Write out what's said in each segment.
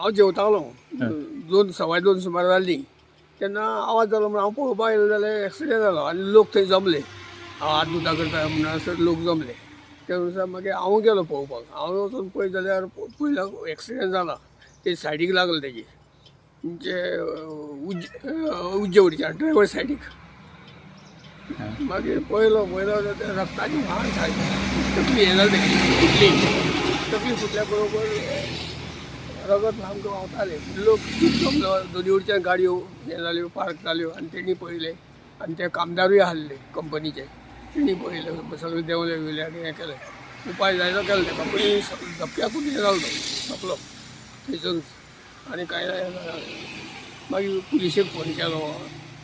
हांव जेवतालो 2:15 सुमार जाली तेन्ना आवाज जालो म्हणून हांव पळोवपाक येयलो जाल्यार एक्सिडेंट जालो आनी लोक थंय जमले. हांव हात धुता करता म्हणून असो लोक जमले. त्या नुसार मागीर हांव गेलो पळोवपाक. हांव वचून पळयत जाल्यार पयलो एक्सिडेंट जाला ते सायडीक लागले तेजे म्हणजे उज्जेवडीच्या ड्रायव्हर सायडीक. मागीर पळयलो रक्ताची व्हाण सारकी तकली हें जाली फुटली. तकली फुटल्या बरोबर रगत सामकें व्हांवतालें. लोक खूब जमलो दोनी वटेच्यान गाडयो हें जाल्यो पार्क जाल्यो आनी तेणी पळयलें आनी ते कामदारूय आसले कंपनीचे. तेणी पळयलें सगळें देंवले बिवले आनी हें केलें. उपाय जायतो केलो तेका पूण धपक्याकूच हें जालो सोंपलो थंयसरूच आनी कांय जायना. मागीर पुलिशेक फोन केलो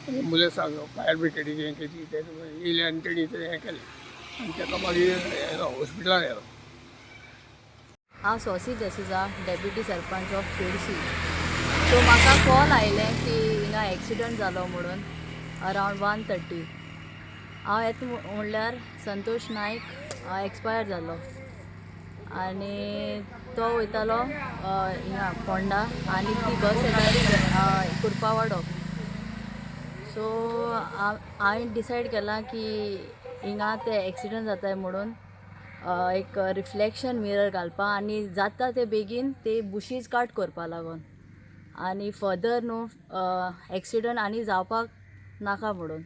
एम्बुलंसाक फायर ब्रिगेडीक हें केली ते येयले आनी तेणी तें हें केलें आनी तेका मागीर हॉस्पिटलाक व्हेलो. हांव Sosi D'Souza deputy sarpanch of Kelshi. So म्हाका कॉल आयलें की हिंगा एक्सिडंट जालो म्हणून अरावंड 1:30. हांव येता म्हणल्यार संतोष नायक एक्सपायर जालो आनी तो वयतालो हिंगा फोंडा आनी ती बस येताली कुरपावाडो. सो हांवें डिसायड केलां की हिंगा ते एक्सिडंट जाताय म्हणून एक रिफ्लेक्शन मिरर घालपा आनी जाता ते बेगीन ते बुशीज कट करपा लागून आनी फर्दर न्हू एक्सिडंट आनी जावपाक नाका म्हणून.